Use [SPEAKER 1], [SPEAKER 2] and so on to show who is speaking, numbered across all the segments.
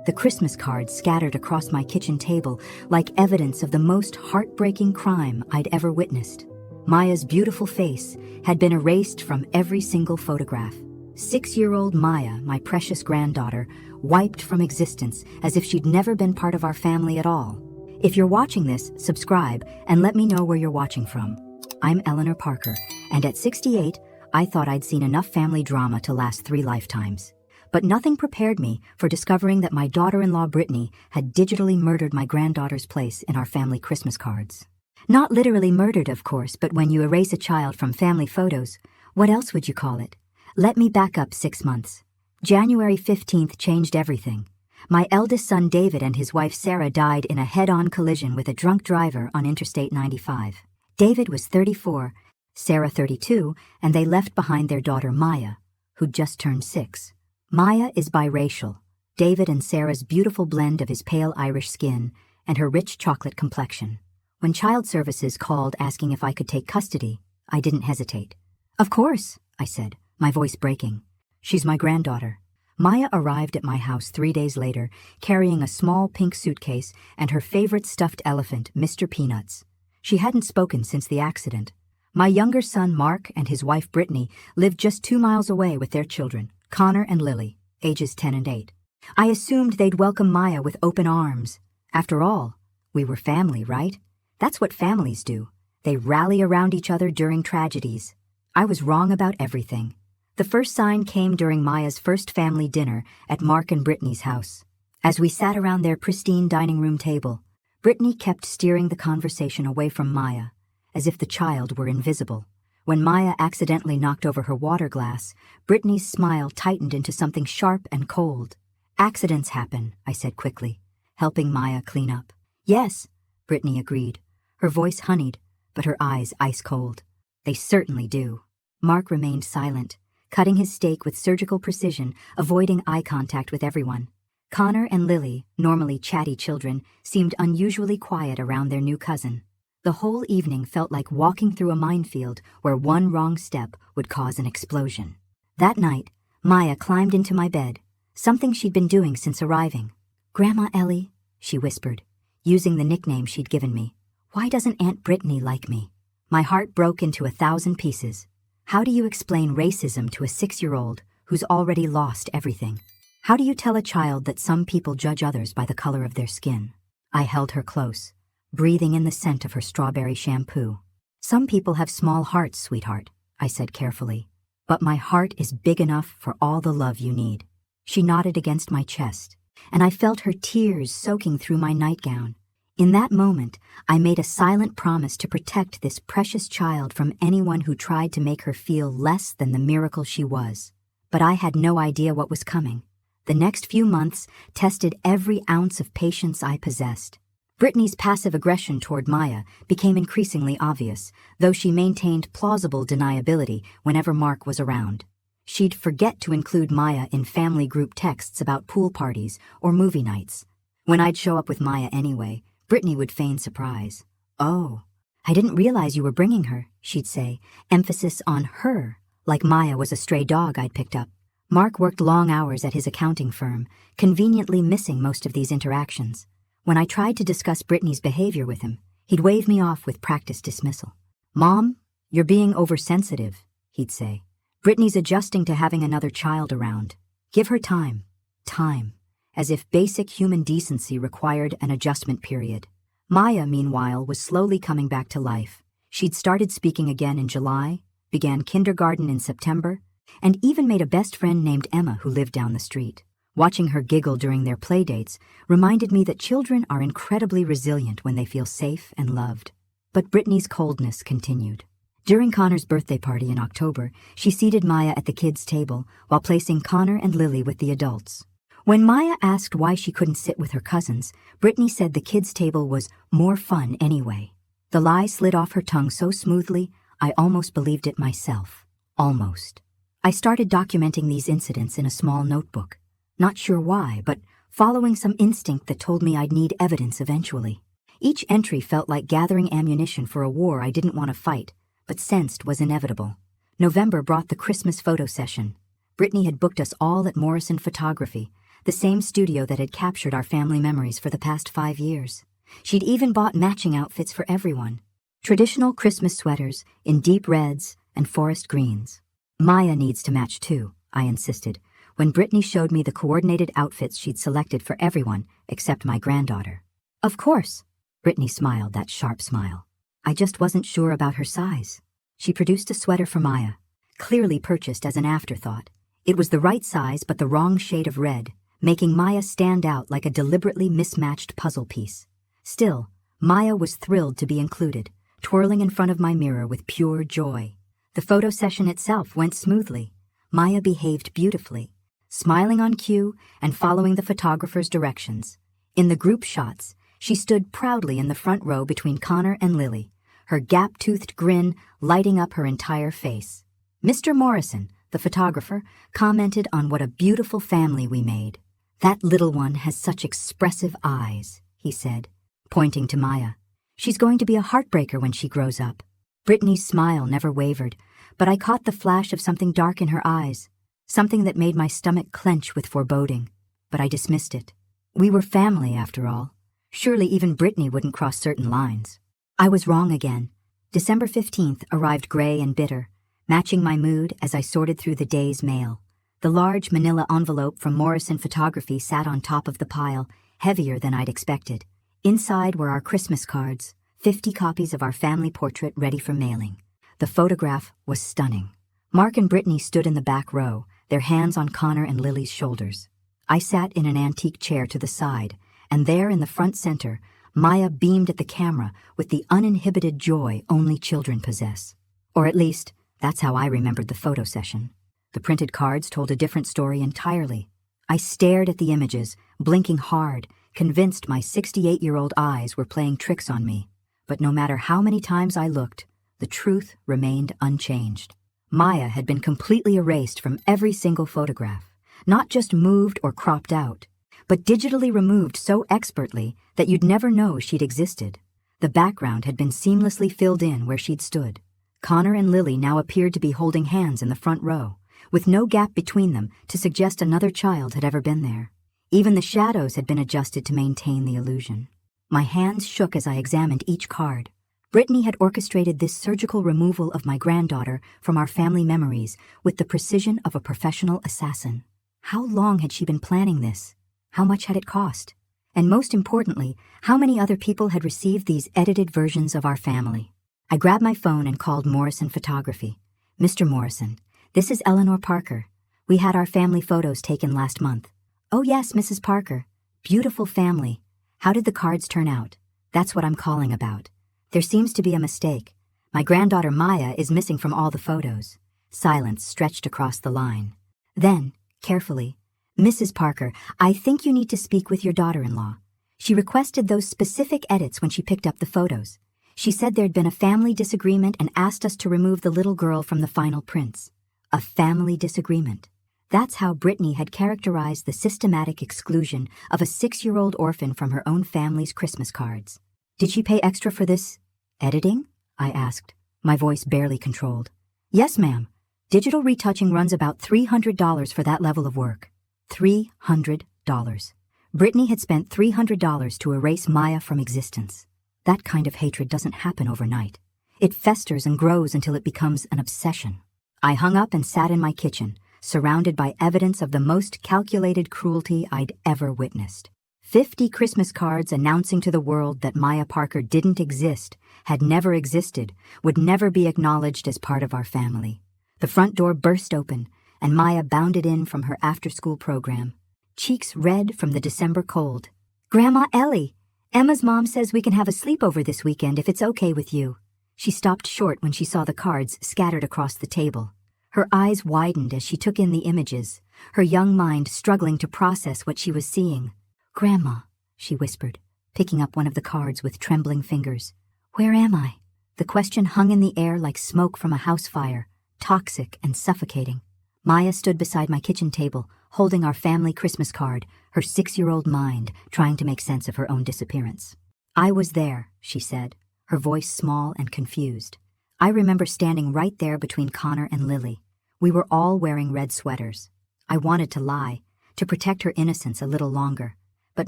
[SPEAKER 1] the Christmas cards scattered across my kitchen table like evidence of the most heartbreaking crime I'd ever witnessed. Maya's beautiful face had been erased from every single photograph. 6-year-old Maya, my precious granddaughter, wiped from existence as if she'd never been part of our family at all. If you're watching this, subscribe and let me know where you're watching from. I'm Eleanor Parker, and at 68, I thought I'd seen enough family drama to last 3 lifetimes. But nothing prepared me for discovering that my daughter-in-law Brittany had digitally murdered my granddaughter's place in our family Christmas cards. Not literally murdered, of course, but when you erase a child from family photos, what else would you call it? Let me back up 6 months. January 15th changed everything. My eldest son David and his wife Sarah died in a head-on collision with a drunk driver on Interstate 95. David was 34, Sarah 32, and they left behind their daughter Maya, who'd just turned 6. Maya is biracial, David and Sarah's beautiful blend of his pale Irish skin and her rich chocolate complexion. When Child Services called asking if I could take custody, I didn't hesitate. "Of course," I said, my voice breaking. "She's my granddaughter." Maya arrived at my house 3 days later, carrying a small pink suitcase and her favorite stuffed elephant, Mr. Peanuts. She hadn't spoken since the accident. My younger son Mark and his wife Brittany lived just 2 miles away with their children, Connor and Lily, ages 10 and 8. I assumed they'd welcome Maya with open arms. After all, we were family, right? That's what families do. They rally around each other during tragedies. I was wrong about everything. The first sign came during Maya's first family dinner at Mark and Brittany's house. As we sat around their pristine dining room table, Brittany kept steering the conversation away from Maya, as if the child were invisible. When Maya accidentally knocked over her water glass, Brittany's smile tightened into something sharp and cold. "Accidents happen," I said quickly, helping Maya clean up. "Yes," Brittany agreed, her voice honeyed, but her eyes ice-cold. "They certainly do." Mark remained silent, cutting his steak with surgical precision, avoiding eye contact with everyone. Connor and Lily, normally chatty children, seemed unusually quiet around their new cousin. The whole evening felt like walking through a minefield where one wrong step would cause an explosion. That night, Maya climbed into my bed, something she'd been doing since arriving. "Grandma Ellie," she whispered, using the nickname she'd given me. "Why doesn't Aunt Brittany like me?" My heart broke into 1,000 pieces. How do you explain racism to a 6-year-old who's already lost everything? How do you tell a child that some people judge others by the color of their skin? I held her close, breathing in the scent of her strawberry shampoo. "Some people have small hearts, sweetheart," I said carefully. "But my heart is big enough for all the love you need." She nodded against my chest, and I felt her tears soaking through my nightgown. In that moment, I made a silent promise to protect this precious child from anyone who tried to make her feel less than the miracle she was. But I had no idea what was coming. The next few months tested every ounce of patience I possessed. Brittany's passive aggression toward Maya became increasingly obvious, though she maintained plausible deniability whenever Mark was around. She'd forget to include Maya in family group texts about pool parties or movie nights. When I'd show up with Maya anyway, Brittany would feign surprise. "Oh, I didn't realize you were bringing her," she'd say, emphasis on her, like Maya was a stray dog I'd picked up. Mark worked long hours at his accounting firm, conveniently missing most of these interactions. When I tried to discuss Brittany's behavior with him, he'd wave me off with practiced dismissal. "Mom, you're being oversensitive," he'd say. "Brittany's adjusting to having another child around. Give her time." Time. As if basic human decency required an adjustment period. Maya, meanwhile, was slowly coming back to life. She'd started speaking again in July, began kindergarten in September, and even made a best friend named Emma who lived down the street. Watching her giggle during their playdates reminded me that children are incredibly resilient when they feel safe and loved. But Brittany's coldness continued. During Connor's birthday party in October, she seated Maya at the kids' table while placing Connor and Lily with the adults. When Maya asked why she couldn't sit with her cousins, Brittany said the kids' table was more fun anyway. The lie slid off her tongue so smoothly, I almost believed it myself. Almost. I started documenting these incidents in a small notebook. Not sure why, but following some instinct that told me I'd need evidence eventually. Each entry felt like gathering ammunition for a war I didn't want to fight, but sensed was inevitable. November brought the Christmas photo session. Brittany had booked us all at Morrison Photography, the same studio that had captured our family memories for the past 5 years. She'd even bought matching outfits for everyone. Traditional Christmas sweaters in deep reds and forest greens. Maya needs to match too, I insisted, when Brittany showed me the coordinated outfits she'd selected for everyone except my granddaughter. Of course, Brittany smiled that sharp smile. I just wasn't sure about her size. She produced a sweater for Maya, clearly purchased as an afterthought. It was the right size but the wrong shade of red, making Maya stand out like a deliberately mismatched puzzle piece. Still, Maya was thrilled to be included, twirling in front of my mirror with pure joy. The photo session itself went smoothly. Maya behaved beautifully, smiling on cue and following the photographer's directions. In the group shots, she stood proudly in the front row between Connor and Lily, her gap-toothed grin lighting up her entire face. Mr. Morrison, the photographer, commented on what a beautiful family we made. "That little one has such expressive eyes," he said, pointing to Maya. "She's going to be a heartbreaker when she grows up." Brittany's smile never wavered, but I caught the flash of something dark in her eyes, something that made my stomach clench with foreboding. But I dismissed it. We were family, after all. Surely even Brittany wouldn't cross certain lines. I was wrong again. December 15th arrived gray and bitter, matching my mood as I sorted through the day's mail. The large manila envelope from Morrison Photography sat on top of the pile, heavier than I'd expected. Inside were our Christmas cards, 50 copies of our family portrait ready for mailing. The photograph was stunning. Mark and Brittany stood in the back row, their hands on Connor and Lily's shoulders. I sat in an antique chair to the side, and there in the front center, Maya beamed at the camera with the uninhibited joy only children possess. Or at least, that's how I remembered the photo session. The printed cards told a different story entirely. I stared at the images, blinking hard, convinced my 68-year-old eyes were playing tricks on me. But no matter how many times I looked, the truth remained unchanged. Maya had been completely erased from every single photograph, not just moved or cropped out, but digitally removed so expertly that you'd never know she'd existed. The background had been seamlessly filled in where she'd stood. Connor and Lily now appeared to be holding hands in the front row, with no gap between them to suggest another child had ever been there. Even the shadows had been adjusted to maintain the illusion. My hands shook as I examined each card. Brittany had orchestrated this surgical removal of my granddaughter from our family memories with the precision of a professional assassin. How long had she been planning this? How much had it cost? And most importantly, how many other people had received these edited versions of our family? I grabbed my phone and called Morrison Photography. "Mr. Morrison, this is Eleanor Parker. We had our family photos taken last month." "Oh yes, Mrs. Parker. Beautiful family. How did the cards turn out?" "That's what I'm calling about. There seems to be a mistake. My granddaughter Maya is missing from all the photos." Silence stretched across the line. Then, carefully, "Mrs. Parker, I think you need to speak with your daughter-in-law. She requested those specific edits when she picked up the photos. She said there'd been a family disagreement and asked us to remove the little girl from the final prints." A family disagreement. That's how Brittany had characterized the systematic exclusion of a 6-year-old orphan from her own family's Christmas cards. "Did she pay extra for this editing?" I asked, my voice barely controlled. "Yes, ma'am. Digital retouching runs about $300 for that level of work." $300. Brittany had spent $300 to erase Maya from existence. That kind of hatred doesn't happen overnight. It festers and grows until it becomes an obsession. I hung up and sat in my kitchen, surrounded by evidence of the most calculated cruelty I'd ever witnessed. 50 Christmas cards announcing to the world that Maya Parker didn't exist, had never existed, would never be acknowledged as part of our family. The front door burst open, and Maya bounded in from her after-school program, cheeks red from the December cold. "Grandma Ellie, Emma's mom says we can have a sleepover this weekend if it's okay with you." She stopped short when she saw the cards scattered across the table. Her eyes widened as she took in the images, her young mind struggling to process what she was seeing. "Grandma," she whispered, picking up one of the cards with trembling fingers. "Where am I?" The question hung in the air like smoke from a house fire, toxic and suffocating. Maya stood beside my kitchen table, holding our family Christmas card, her 6-year-old mind trying to make sense of her own disappearance. "I was there," she said, her voice small and confused. "I remember standing right there between Connor and Lily. We were all wearing red sweaters. I wanted to lie, to protect her innocence a little longer. But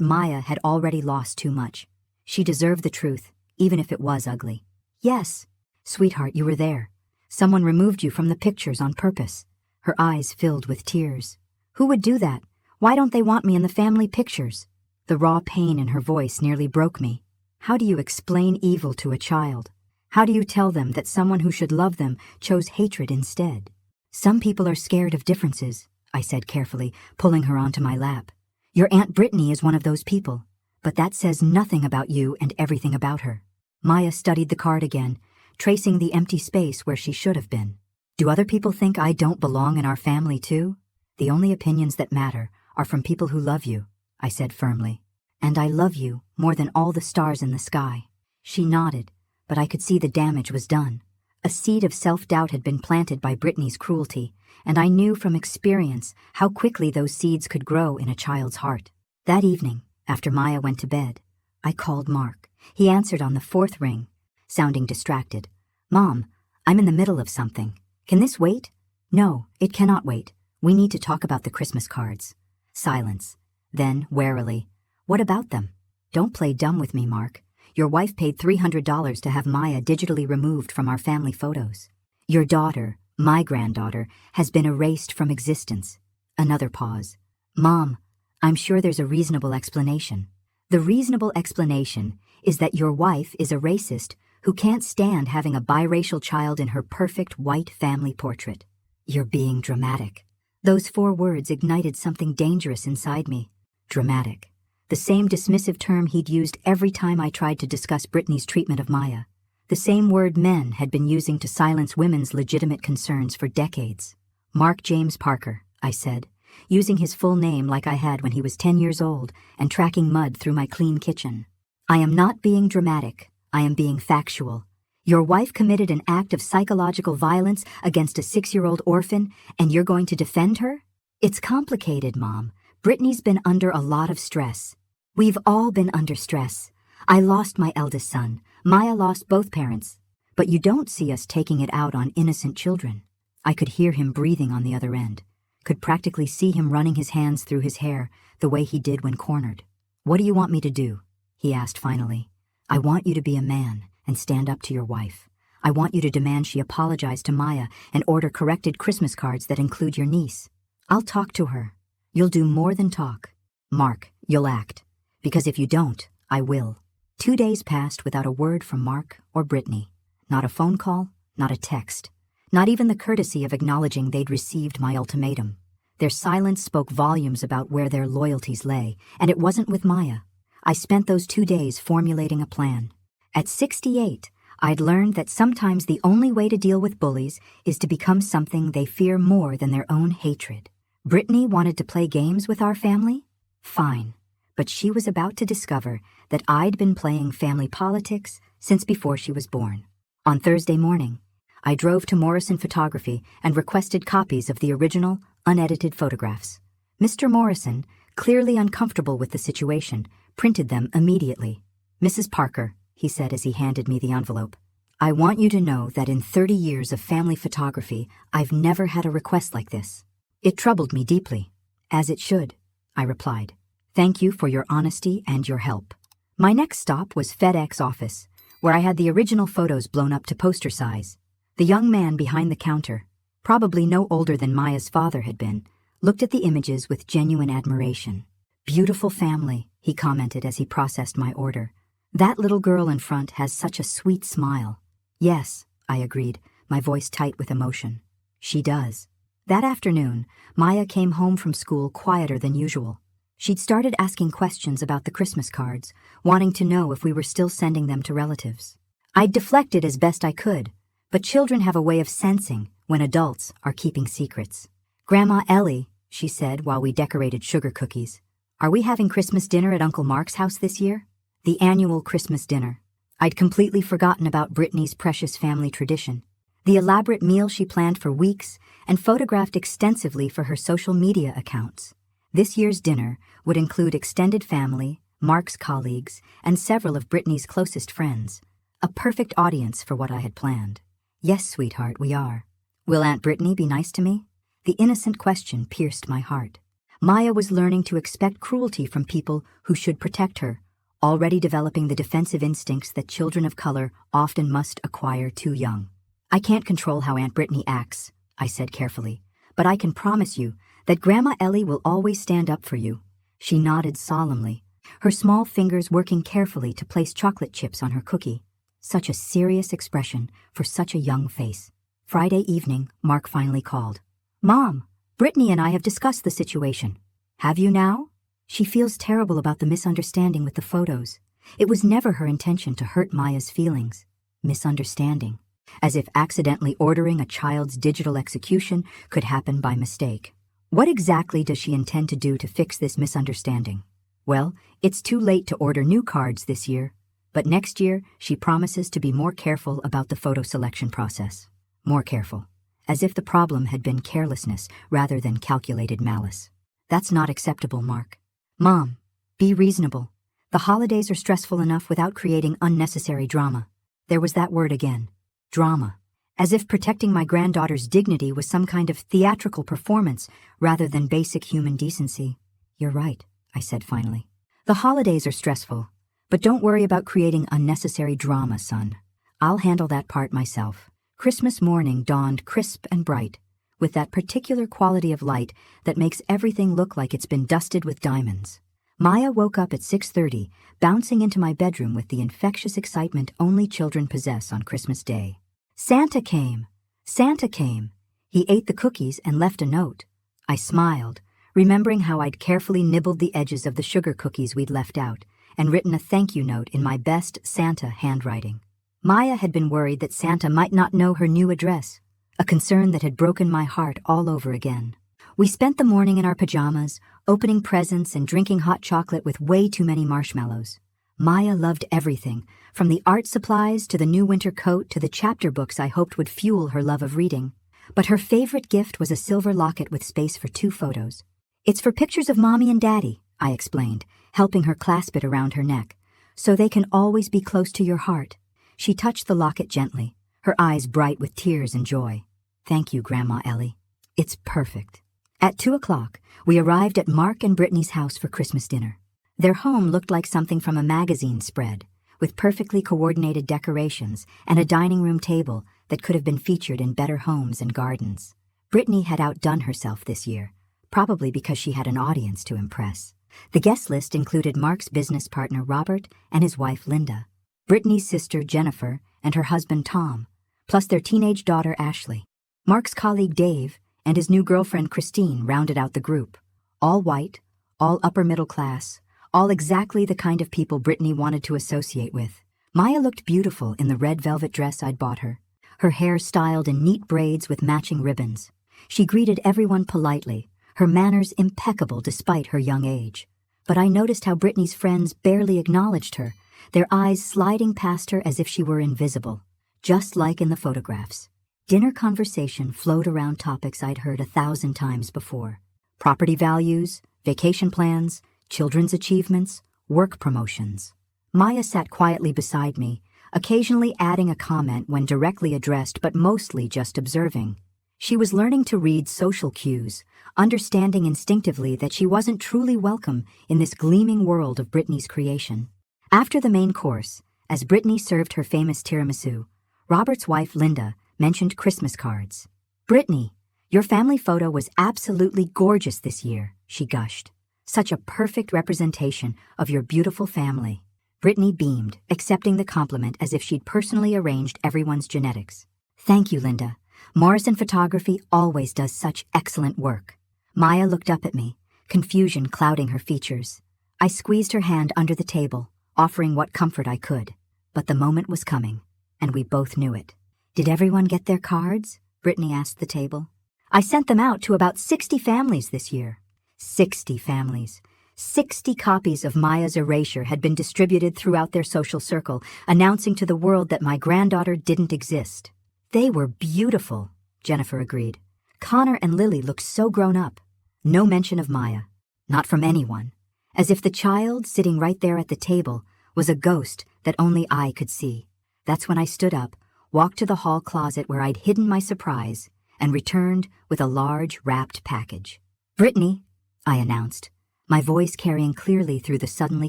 [SPEAKER 1] Maya had already lost too much. She deserved the truth, even if it was ugly. Yes, sweetheart, you were there. Someone removed you from the pictures on purpose. Her eyes filled with tears. Who would do that? Why don't they want me in the family pictures? The raw pain in her voice nearly broke me. How do you explain evil to a child? How do you tell them that someone who should love them chose hatred instead? Some people are scared of differences, I said carefully, pulling her onto my lap. Your Aunt Brittany is one of those people, but that says nothing about you and everything about her. Maya studied the card again, tracing the empty space where she should have been. Do other people think I don't belong in our family too? The only opinions that matter are from people who love you, I said firmly. And I love you more than all the stars in the sky. She nodded, but I could see the damage was done. A seed of self-doubt had been planted by Brittany's cruelty, and I knew from experience how quickly those seeds could grow in a child's heart. That evening, after Maya went to bed, I called Mark. He answered on the fourth ring, sounding distracted. Mom, I'm in the middle of something. Can this wait? No, it cannot wait. We need to talk about the Christmas cards. Silence. Then, warily, what about them? Don't play dumb with me, Mark. Your wife paid $300 to have Maya digitally removed from our family photos. Your daughter, my granddaughter, has been erased from existence. Another pause. Mom, I'm sure there's a reasonable explanation. The reasonable explanation is that your wife is a racist who can't stand having a biracial child in her perfect white family portrait. You're being dramatic. Those 4 words ignited something dangerous inside me. Dramatic. The same dismissive term he'd used every time I tried to discuss Brittany's treatment of Maya. The same word men had been using to silence women's legitimate concerns for decades. Mark James Parker, I said, using his full name like I had when he was 10 years old and tracking mud through my clean kitchen. I am not being dramatic. I am being factual. Your wife committed an act of psychological violence against a 6-year-old orphan, and you're going to defend her? It's complicated, Mom. Brittany's been under a lot of stress. We've all been under stress. I lost my eldest son. Maya lost both parents. But you don't see us taking it out on innocent children. I could hear him breathing on the other end. Could practically see him running his hands through his hair the way he did when cornered. What do you want me to do? He asked finally. I want you to be a man and stand up to your wife. I want you to demand she apologize to Maya and order corrected Christmas cards that include your niece. I'll talk to her. You'll do more than talk. Mark, you'll act. Because if you don't, I will. 2 days passed without a word from Mark or Brittany. Not a phone call, not a text. Not even the courtesy of acknowledging they'd received my ultimatum. Their silence spoke volumes about where their loyalties lay, and it wasn't with Maya. I spent those 2 days formulating a plan. At 68, I'd learned that sometimes the only way to deal with bullies is to become something they fear more than their own hatred. Brittany wanted to play games with our family? Fine. But she was about to discover that I'd been playing family politics since before she was born. On Thursday morning, I drove to Morrison Photography and requested copies of the original, unedited photographs. Mr. Morrison, clearly uncomfortable with the situation, printed them immediately. Mrs. Parker, he said as he handed me the envelope, I want you to know that in 30 years of family photography, I've never had a request like this. It troubled me deeply. As it should, I replied. Thank you for your honesty and your help. My next stop was FedEx office, where I had the original photos blown up to poster size. The young man behind the counter, probably no older than Maya's father had been, looked at the images with genuine admiration. Beautiful family, he commented as he processed my order. That little girl in front has such a sweet smile. Yes, I agreed, my voice tight with emotion. She does. That afternoon, Maya came home from school quieter than usual. She'd started asking questions about the Christmas cards, wanting to know if we were still sending them to relatives. I'd deflected as best I could, but children have a way of sensing when adults are keeping secrets. Grandma Ellie, she said while we decorated sugar cookies, are we having Christmas dinner at Uncle Mark's house this year? The annual Christmas dinner. I'd completely forgotten about Brittany's precious family tradition. The elaborate meal she planned for weeks and photographed extensively for her social media accounts. This year's dinner would include extended family, Mark's colleagues, and several of Brittany's closest friends. A perfect audience for what I had planned. Yes, sweetheart, we are. Will Aunt Brittany be nice to me? The innocent question pierced my heart. Maya was learning to expect cruelty from people who should protect her, already developing the defensive instincts that children of color often must acquire too young. "I can't control how Aunt Brittany acts," I said carefully, "but I can promise you that Grandma Ellie will always stand up for you." She nodded solemnly, her small fingers working carefully to place chocolate chips on her cookie. Such a serious expression for such a young face. Friday evening, Mark finally called. "Mom, Brittany and I have discussed the situation." "Have you now?" "She feels terrible about the misunderstanding with the photos. It was never her intention to hurt Maya's feelings." Misunderstanding. As if accidentally ordering a child's digital execution could happen by mistake. What exactly does she intend to do to fix this misunderstanding? Well, it's too late to order new cards this year, but next year she promises to be more careful about the photo selection process. More careful. As if the problem had been carelessness rather than calculated malice. That's not acceptable, Mark. "Mom, be reasonable. The holidays are stressful enough without creating unnecessary drama." There was that word again. Drama. As if protecting my granddaughter's dignity was some kind of theatrical performance rather than basic human decency. "You're right," I said finally. "The holidays are stressful, but don't worry about creating unnecessary drama, son. I'll handle that part myself." Christmas morning dawned crisp and bright, with that particular quality of light that makes everything look like it's been dusted with diamonds. Maya woke up at 6:30, bouncing into my bedroom with the infectious excitement only children possess on Christmas Day. "Santa came! Santa came!" He ate the cookies and left a note. I smiled, remembering how I'd carefully nibbled the edges of the sugar cookies we'd left out and written a thank you note in my best Santa handwriting. Maya had been worried that Santa might not know her new address, a concern that had broken my heart all over again. We spent the morning in our pajamas, opening presents and drinking hot chocolate with way too many marshmallows. Maya loved everything, from the art supplies to the new winter coat to the chapter books I hoped would fuel her love of reading. But her favorite gift was a silver locket with space for 2 photos. "It's for pictures of Mommy and Daddy," I explained, helping her clasp it around her neck, "so they can always be close to your heart." She touched the locket gently, her eyes bright with tears and joy. "Thank you, Grandma Ellie. It's perfect." At 2:00, we arrived at Mark and Brittany's house for Christmas dinner. Their home looked like something from a magazine spread, with perfectly coordinated decorations and a dining room table that could have been featured in better homes and gardens. Brittany had outdone herself this year, probably because she had an audience to impress. The guest list included Mark's business partner Robert and his wife Linda, Brittany's sister Jennifer and her husband Tom, plus their teenage daughter Ashley. Mark's colleague Dave and his new girlfriend Christine rounded out the group. All white, all upper middle class, all exactly the kind of people Brittany wanted to associate with. Maya looked beautiful in the red velvet dress I'd bought her, her hair styled in neat braids with matching ribbons. She greeted everyone politely, her manners impeccable despite her young age. But I noticed how Brittany's friends barely acknowledged her, their eyes sliding past her as if she were invisible, just like in the photographs. Dinner conversation flowed around topics I'd heard 1,000 times before. Property values, vacation plans, children's achievements, work promotions. Maya sat quietly beside me, occasionally adding a comment when directly addressed but mostly just observing. She was learning to read social cues, understanding instinctively that she wasn't truly welcome in this gleaming world of Brittany's creation. After the main course, as Brittany served her famous tiramisu, Robert's wife Linda mentioned Christmas cards. "Brittany, your family photo was absolutely gorgeous this year," she gushed. "Such a perfect representation of your beautiful family." Brittany beamed, accepting the compliment as if she'd personally arranged everyone's genetics. "Thank you, Linda. Morrison Photography always does such excellent work." Maya looked up at me, confusion clouding her features. I squeezed her hand under the table, offering what comfort I could. But the moment was coming, and we both knew it. "Did everyone get their cards?" Brittany asked the table. "I sent them out to about 60 families this year." 60 families. 60 copies of Maya's erasure had been distributed throughout their social circle, announcing to the world that my granddaughter didn't exist. "They were beautiful," Jennifer agreed. "Connor and Lily looked so grown up." No mention of Maya. Not from anyone. As if the child sitting right there at the table was a ghost that only I could see. That's when I stood up, walked to the hall closet where I'd hidden my surprise, and returned with a large wrapped package. "Brittany, I announced, my voice carrying clearly through the suddenly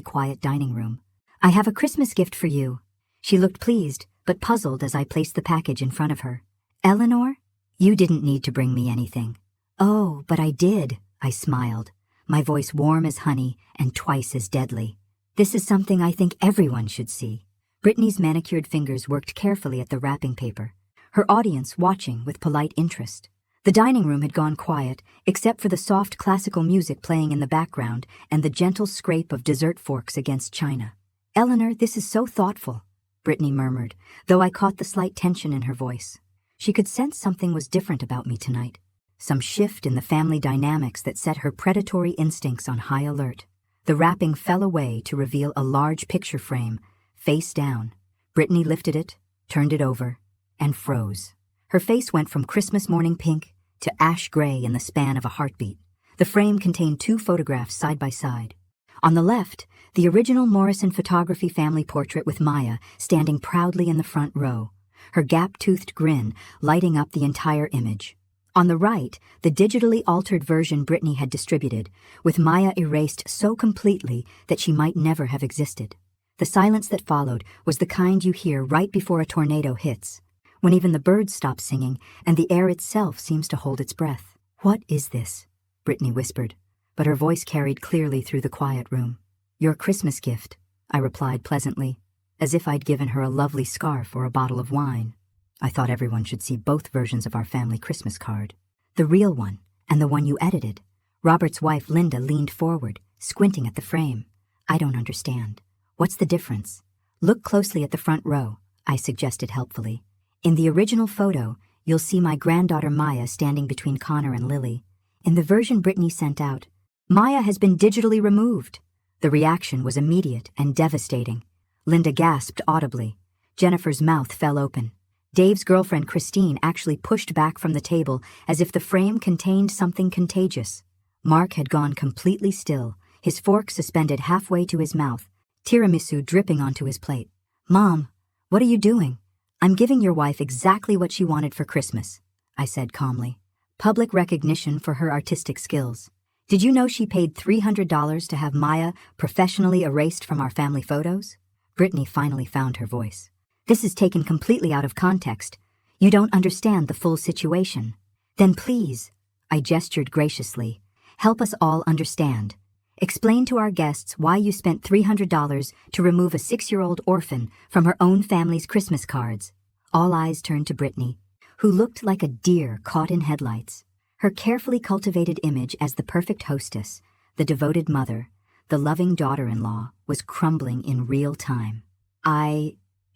[SPEAKER 1] quiet dining room. "I have a Christmas gift for you." She looked pleased, but puzzled as I placed the package in front of her. "Eleanor? You didn't need to bring me anything." "Oh, but I did," I smiled, my voice warm as honey and twice as deadly. "This is something I think everyone should see." Brittany's manicured fingers worked carefully at the wrapping paper, her audience watching with polite interest. The dining room had gone quiet, except for the soft classical music playing in the background and the gentle scrape of dessert forks against china. "Eleanor, this is so thoughtful," Brittany murmured, though I caught the slight tension in her voice. She could sense something was different about me tonight, some shift in the family dynamics that set her predatory instincts on high alert. The wrapping fell away to reveal a large picture frame, face down. Brittany lifted it, turned it over, and froze. Her face went from Christmas morning pink to ash gray in the span of a heartbeat. The frame contained 2 photographs side by side. On the left, the original Morrison photography family portrait with Maya standing proudly in the front row, her gap-toothed grin lighting up the entire image. On the right, the digitally altered version Brittany had distributed, with Maya erased so completely that she might never have existed. The silence that followed was the kind you hear right before a tornado hits, when even the birds stop singing and the air itself seems to hold its breath. "What is this?" Brittany whispered, but her voice carried clearly through the quiet room. "Your Christmas gift," I replied pleasantly, as if I'd given her a lovely scarf or a bottle of wine. I thought everyone should see both versions of our family Christmas card. "The real one, and the one you edited." Robert's wife Linda leaned forward, squinting at the frame. "I don't understand. What's the difference?" "Look closely at the front row," I suggested helpfully. "In the original photo, you'll see my granddaughter Maya standing between Connor and Lily. In the version Brittany sent out, Maya has been digitally removed." The reaction was immediate and devastating. Linda gasped audibly. Jennifer's mouth fell open. Dave's girlfriend Christine actually pushed back from the table as if the frame contained something contagious. Mark had gone completely still, his fork suspended halfway to his mouth, tiramisu dripping onto his plate. "Mom, what are you doing?" "I'm giving your wife exactly what she wanted for Christmas," I said calmly. "Public recognition for her artistic skills. Did you know she paid $300 to have Maya professionally erased from our family photos?" Brittany finally found her voice. "This is taken completely out of context. You don't understand the full situation." "Then please," I gestured graciously, "help us all understand. Explain to our guests why you spent $300 to remove a 6-year-old orphan from her own family's Christmas cards." All eyes turned to Brittany, who looked like a deer caught in headlights. Her carefully cultivated image as the perfect hostess, the devoted mother, the loving daughter-in-law, was crumbling in real time.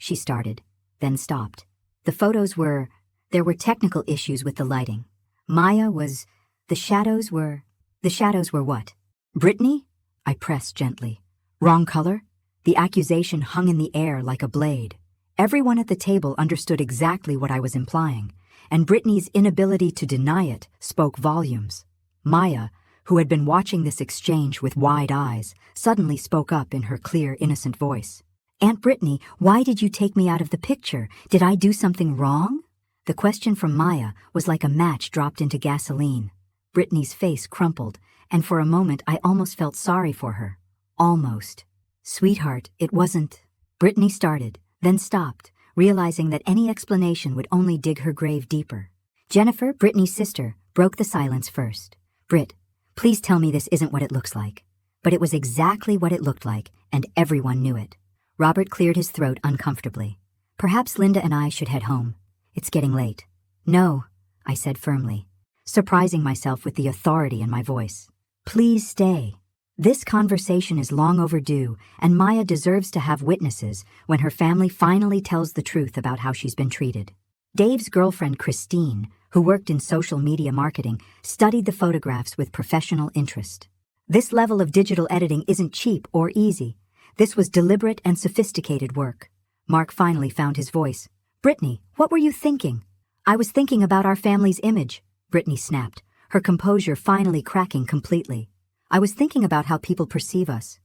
[SPEAKER 1] She started, then stopped. There were technical issues with the lighting. The shadows were what? "Brittany?" I pressed gently. "Wrong color?" The accusation hung in the air like a blade. Everyone at the table understood exactly what I was implying, and Brittany's inability to deny it spoke volumes. Maya, who had been watching this exchange with wide eyes, suddenly spoke up in her clear, innocent voice. "Aunt Brittany, why did you take me out of the picture? Did I do something wrong?" The question from Maya was like a match dropped into gasoline. Brittany's face crumpled, and for a moment I almost felt sorry for her. Almost. "Sweetheart, it wasn't..." Brittany started, then stopped, realizing that any explanation would only dig her grave deeper. Jennifer, Brittany's sister, broke the silence first. "Britt, please tell me this isn't what it looks like." But it was exactly what it looked like, and everyone knew it. Robert cleared his throat uncomfortably. "Perhaps Linda and I should head home. It's getting late." "No," I said firmly, surprising myself with the authority in my voice. "Please stay. This conversation is long overdue, and Maya deserves to have witnesses when her family finally tells the truth about how she's been treated." Dave's girlfriend Christine, who worked in social media marketing, studied the photographs with professional interest. "This level of digital editing isn't cheap or easy. This was deliberate and sophisticated work." Mark finally found his voice. "Brittany, what were you thinking?" "I was thinking about our family's image," Brittany snapped, her composure finally cracking completely. "I was thinking about how people perceive us,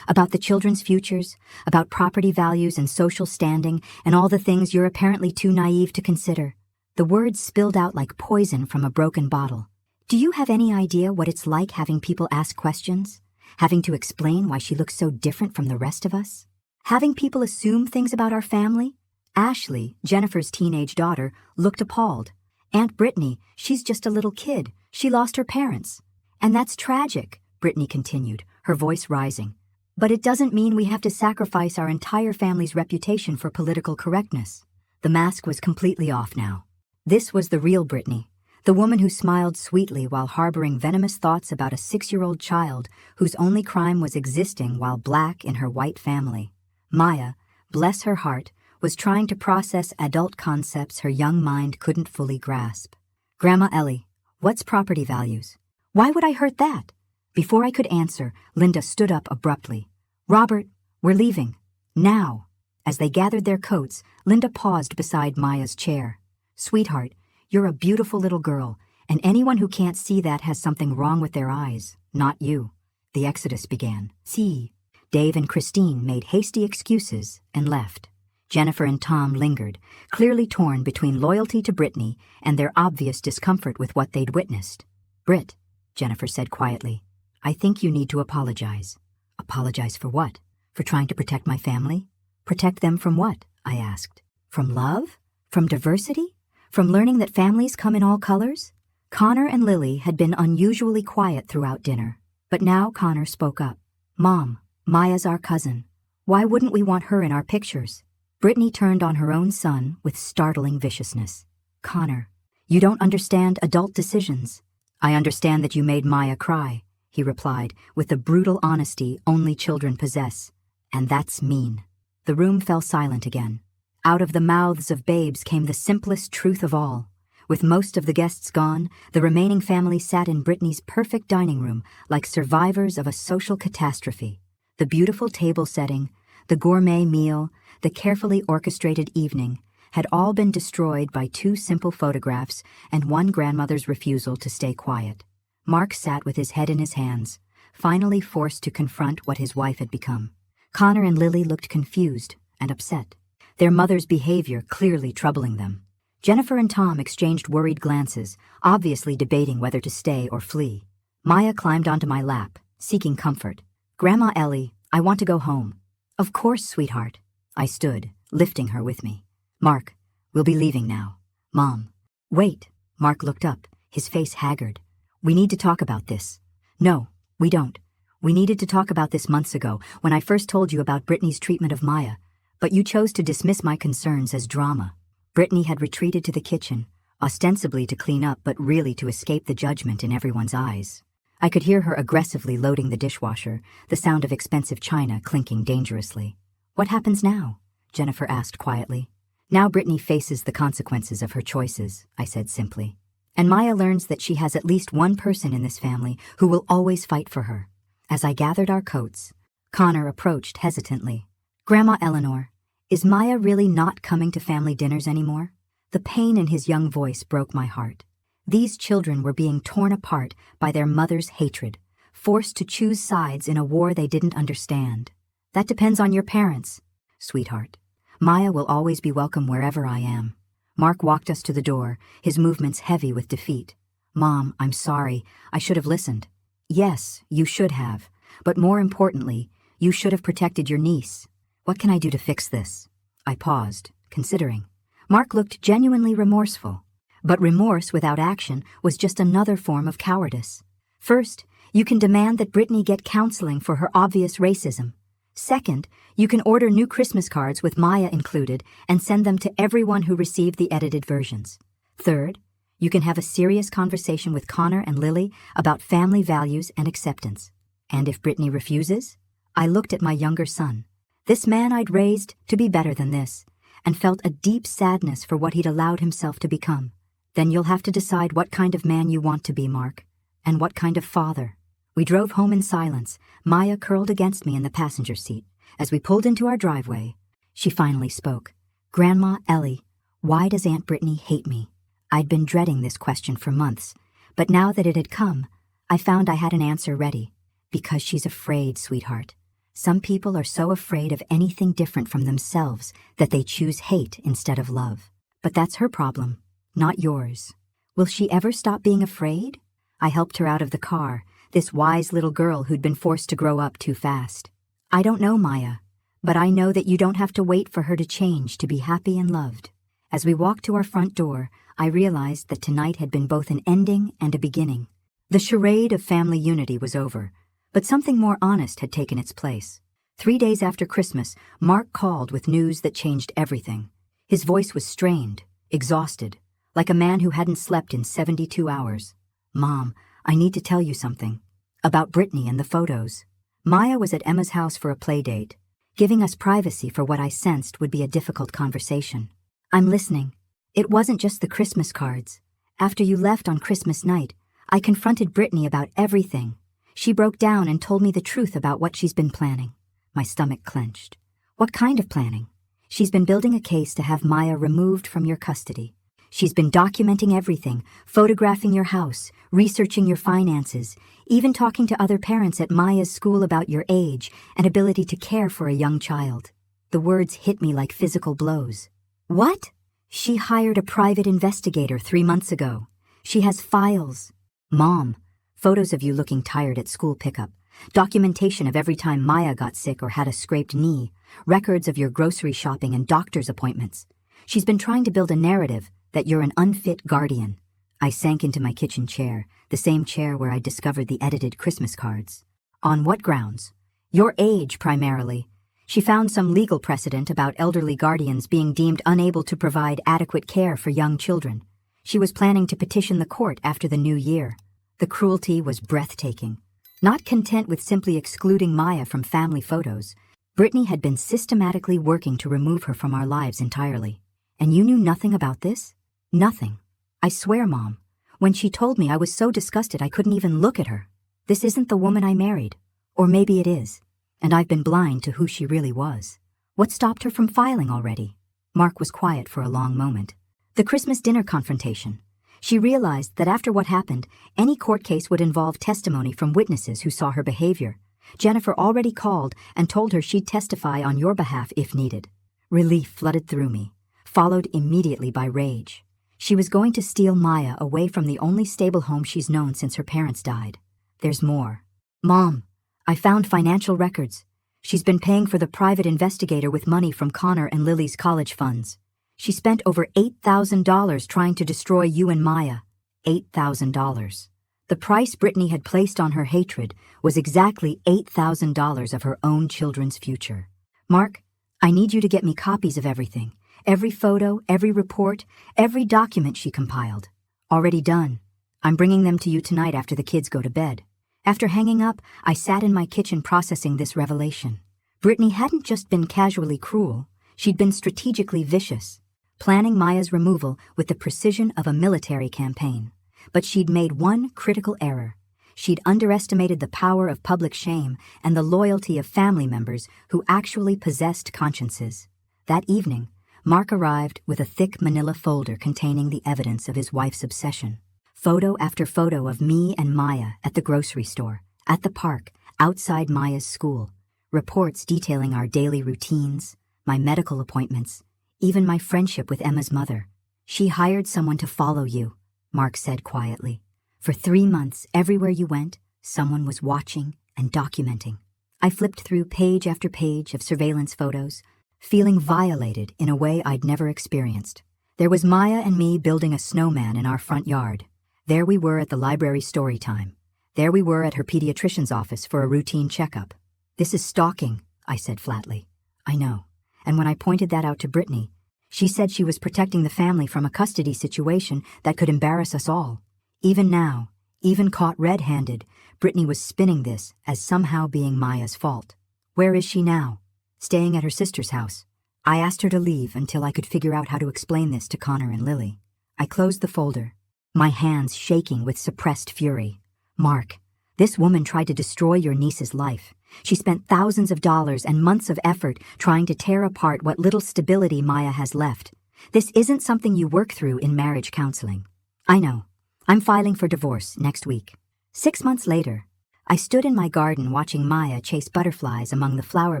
[SPEAKER 1] about the children's futures, about property values and social standing, and all the things you're apparently too naive to consider." The words spilled out like poison from a broken bottle. Do you have any idea what it's like having people ask questions? Having to explain why she looks so different from the rest of us? Having people assume things about our family? Ashley, Jennifer's teenage daughter, looked appalled. Aunt Brittany, she's just a little kid. She lost her parents. And that's tragic, Brittany continued, her voice rising. But it doesn't mean we have to sacrifice our entire family's reputation for political correctness. The mask was completely off now. This was the real Brittany, the woman who smiled sweetly while harboring venomous thoughts about a 6-year-old child whose only crime was existing while black in her white family. Maya, bless her heart, was trying to process adult concepts her young mind couldn't fully grasp. Grandma Ellie, what's property values? Why would I hurt that? Before I could answer, Linda stood up abruptly. Robert, we're leaving. Now. As they gathered their coats, Linda paused beside Maya's chair. Sweetheart, you're a beautiful little girl, and anyone who can't see that has something wrong with their eyes, not you. The exodus began. See. Dave and Christine made hasty excuses and left. Jennifer and Tom lingered, clearly torn between loyalty to Brittany and their obvious discomfort with what they'd witnessed. Britt, Jennifer said quietly, I think you need to apologize. Apologize for what? For trying to protect my family? Protect them from what? I asked. From love? From diversity? From learning that families come in all colors? Connor and Lily had been unusually quiet throughout dinner, but now Connor spoke up. Mom, Maya's our cousin. Why wouldn't we want her in our pictures? Brittany turned on her own son with startling viciousness. Connor, you don't understand adult decisions. I understand that you made Maya cry, he replied, with the brutal honesty only children possess. And that's mean. The room fell silent again. Out of the mouths of babes came the simplest truth of all. With most of the guests gone, the remaining family sat in Brittany's perfect dining room like survivors of a social catastrophe. The beautiful table setting, the gourmet meal, the carefully orchestrated evening had all been destroyed by 2 simple photographs and one grandmother's refusal to stay quiet. Mark sat with his head in his hands, finally forced to confront what his wife had become. Connor and Lily looked confused and upset, their mother's behavior clearly troubling them. Jennifer and Tom exchanged worried glances, obviously debating whether to stay or flee. Maya climbed onto my lap, seeking comfort. Grandma Ellie, I want to go home. Of course, sweetheart. I stood, lifting her with me. Mark, we'll be leaving now. Mom. Wait. Mark looked up, his face haggard. We need to talk about this. No, we don't. We needed to talk about this months ago when I first told you about Brittany's treatment of Maya, but you chose to dismiss my concerns as drama. Brittany had retreated to the kitchen, ostensibly to clean up but really to escape the judgment in everyone's eyes. I could hear her aggressively loading the dishwasher, the sound of expensive china clinking dangerously. What happens now? Jennifer asked quietly. Now Brittany faces the consequences of her choices, I said simply. And Maya learns that she has at least one person in this family who will always fight for her. As I gathered our coats, Connor approached hesitantly. Grandma Eleanor, is Maya really not coming to family dinners anymore? The pain in his young voice broke my heart. These children were being torn apart by their mother's hatred, forced to choose sides in a war they didn't understand. That depends on your parents, sweetheart. Maya will always be welcome wherever I am. Mark walked us to the door, his movements heavy with defeat. Mom, I'm sorry. I should have listened. Yes, you should have. But more importantly, you should have protected your niece. What can I do to fix this? I paused, considering. Mark looked genuinely remorseful. But remorse without action was just another form of cowardice. First, you can demand that Brittany get counseling for her obvious racism. Second, you can order new Christmas cards with Maya included and send them to everyone who received the edited versions. Third, you can have a serious conversation with Connor and Lily about family values and acceptance. And if Brittany refuses? I looked at my younger son, this man I'd raised to be better than this, and felt a deep sadness for what he'd allowed himself to become. Then you'll have to decide what kind of man you want to be, Mark, and what kind of father. We drove home in silence, Maya curled against me in the passenger seat. As we pulled into our driveway, she finally spoke. Grandma Ellie, why does Aunt Brittany hate me? I'd been dreading this question for months, but now that it had come, I found I had an answer ready. Because she's afraid, sweetheart. Some people are so afraid of anything different from themselves that they choose hate instead of love. But that's her problem, not yours. Will she ever stop being afraid? I helped her out of the car, this wise little girl who'd been forced to grow up too fast. I don't know Maya, but I know that you don't have to wait for her to change to be happy and loved. As we walked to our front door, I realized that tonight had been both an ending and a beginning. The charade of family unity was over, but something more honest had taken its place. 3 days after Christmas, Mark called with news that changed everything. His voice was strained, exhausted, like a man who hadn't slept in 72 hours. "Mom, I need to tell you something. About Brittany and the photos." Maya was at Emma's house for a play date, giving us privacy for what I sensed would be a difficult conversation. "I'm listening. It wasn't just the Christmas cards. After you left on Christmas night, I confronted Brittany about everything. She broke down and told me the truth about what she's been planning." My stomach clenched. "What kind of planning?" "She's been building a case to have Maya removed from your custody. She's been documenting everything, photographing your house, researching your finances, even talking to other parents at Maya's school about your age and ability to care for a young child." The words hit me like physical blows. "What?" "She hired a private investigator 3 months ago. She has files." "Mom, photos of you looking tired at school pickup, documentation of every time Maya got sick or had a scraped knee, records of your grocery shopping and doctor's appointments. She's been trying to build a narrative that you're an unfit guardian." I sank into my kitchen chair, the same chair where I discovered the edited Christmas cards. "On what grounds?" "Your age, primarily. She found some legal precedent about elderly guardians being deemed unable to provide adequate care for young children. She was planning to petition the court after the new year." The cruelty was breathtaking. Not content with simply excluding Maya from family photos, Brittany had been systematically working to remove her from our lives entirely. "And you knew nothing about this?" "Nothing. I swear, Mom. When she told me, I was so disgusted I couldn't even look at her. This isn't the woman I married. Or maybe it is. And I've been blind to who she really was." "What stopped her from filing already?" Mark was quiet for a long moment. "The Christmas dinner confrontation. She realized that after what happened, any court case would involve testimony from witnesses who saw her behavior. Jennifer already called and told her she'd testify on your behalf if needed." Relief flooded through me, followed immediately by rage. She was going to steal Maya away from the only stable home she's known since her parents died. "There's more." "Mom, I found financial records. She's been paying for the private investigator with money from Connor and Lily's college funds. She spent over $8,000 trying to destroy you and Maya. $8,000. The price Brittany had placed on her hatred was exactly $8,000 of her own children's future. "Mark, I need you to get me copies of everything. Every photo, every report, every document she compiled." "Already done. I'm bringing them to you tonight after the kids go to bed." After hanging up, I sat in my kitchen processing this revelation. Brittany hadn't just been casually cruel, she'd been strategically vicious, planning Maya's removal with the precision of a military campaign. But she'd made one critical error. She'd underestimated the power of public shame and the loyalty of family members who actually possessed consciences. That evening, Mark arrived with a thick manila folder containing the evidence of his wife's obsession. Photo after photo of me and Maya at the grocery store, at the park, outside Maya's school. Reports detailing our daily routines, my medical appointments, even my friendship with Emma's mother. "She hired someone to follow you," Mark said quietly. "For 3 months, everywhere you went, someone was watching and documenting." I flipped through page after page of surveillance photos, feeling violated in a way I'd never experienced. There was Maya and me building a snowman in our front yard. There we were at the library Storytime. There we were at her pediatrician's office for a routine checkup. "This is stalking," I said flatly. "I know. And when I pointed that out to Brittany, she said she was protecting the family from a custody situation that could embarrass us all. Even now, even caught red-handed, Brittany was spinning this as somehow being Maya's fault. Where is she now? Staying at her sister's house. I asked her to leave until I could figure out how to explain this to Connor and Lily. I closed the folder, my hands shaking with suppressed fury. "Mark, this woman tried to destroy your niece's life. She spent thousands of dollars and months of effort trying to tear apart what little stability Maya has left. This isn't something you work through in marriage counseling." "I know. I'm filing for divorce next week." 6 months later, I stood in my garden watching Maya chase butterflies among the flower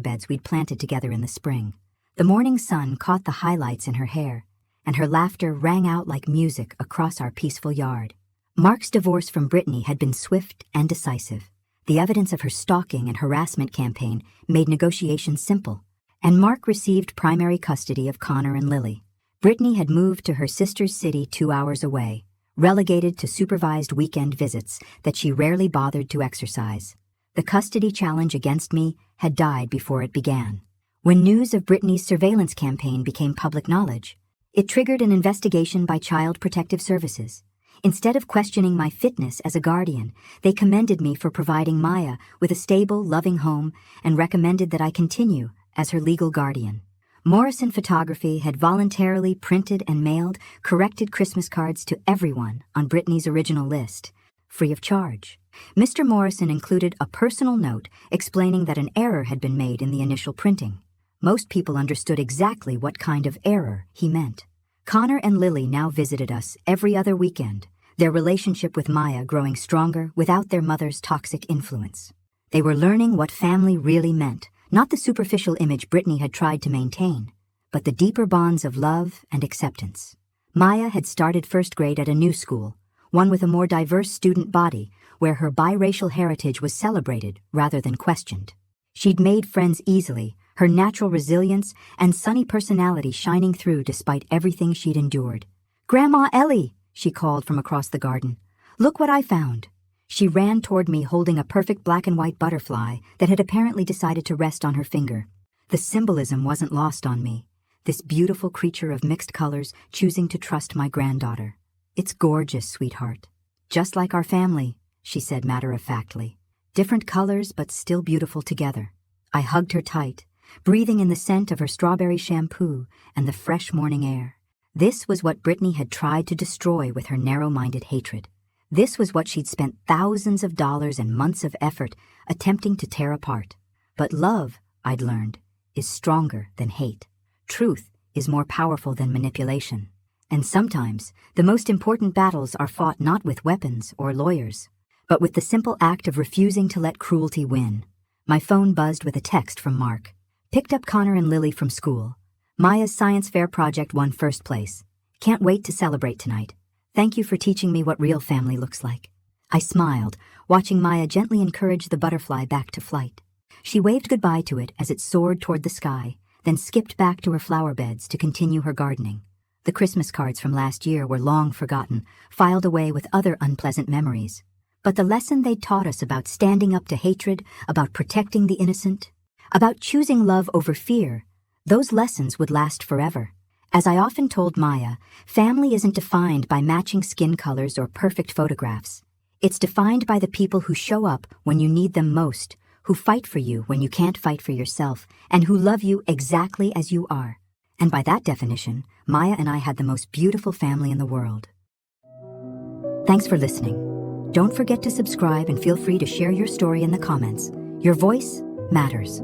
[SPEAKER 1] beds we'd planted together in the spring. The morning sun caught the highlights in her hair, and her laughter rang out like music across our peaceful yard. Mark's divorce from Brittany had been swift and decisive. The evidence of her stalking and harassment campaign made negotiations simple, and Mark received primary custody of Connor and Lily. Brittany had moved to her sister's city 2 hours away, relegated to supervised weekend visits that she rarely bothered to exercise. The custody challenge against me had died before it began. When news of Brittany's surveillance campaign became public knowledge, it triggered an investigation by Child Protective Services. Instead of questioning my fitness as a guardian, they commended me for providing Maya with a stable, loving home and recommended that I continue as her legal guardian. Morrison Photography had voluntarily printed and mailed corrected Christmas cards to everyone on Brittany's original list, free of charge. Mr. Morrison included a personal note explaining that an error had been made in the initial printing. Most people understood exactly what kind of error he meant. Connor and Lily now visited us every other weekend, their relationship with Maya growing stronger without their mother's toxic influence. They were learning what family really meant, not the superficial image Brittany had tried to maintain, but the deeper bonds of love and acceptance. Maya had started first grade at a new school, one with a more diverse student body, where her biracial heritage was celebrated rather than questioned. She'd made friends easily, her natural resilience and sunny personality shining through despite everything she'd endured. "Grandma Ellie," she called from across the garden. "Look what I found." She ran toward me holding a perfect black and white butterfly that had apparently decided to rest on her finger. The symbolism wasn't lost on me. This beautiful creature of mixed colors choosing to trust my granddaughter. "It's gorgeous, sweetheart. Just like our family," she said matter-of-factly. "Different colors, but still beautiful together." I hugged her tight, breathing in the scent of her strawberry shampoo and the fresh morning air. This was what Brittany had tried to destroy with her narrow-minded hatred. This was what she'd spent thousands of dollars and months of effort attempting to tear apart. But love, I'd learned, is stronger than hate. Truth is more powerful than manipulation. And sometimes, the most important battles are fought not with weapons or lawyers, but with the simple act of refusing to let cruelty win. My phone buzzed with a text from Mark. "Picked up Connor and Lily from school. Maya's science fair project won first place. Can't wait to celebrate tonight. Thank you for teaching me what real family looks like." I smiled, watching Maya gently encourage the butterfly back to flight. She waved goodbye to it as it soared toward the sky, then skipped back to her flower beds to continue her gardening. The Christmas cards from last year were long forgotten, filed away with other unpleasant memories. But the lesson they'd taught us about standing up to hatred, about protecting the innocent, about choosing love over fear, those lessons would last forever. As I often told Maya, family isn't defined by matching skin colors or perfect photographs. It's defined by the people who show up when you need them most, who fight for you when you can't fight for yourself, and who love you exactly as you are. And by that definition, Maya and I had the most beautiful family in the world. Thanks for listening. Don't forget to subscribe and feel free to share your story in the comments. Your voice matters.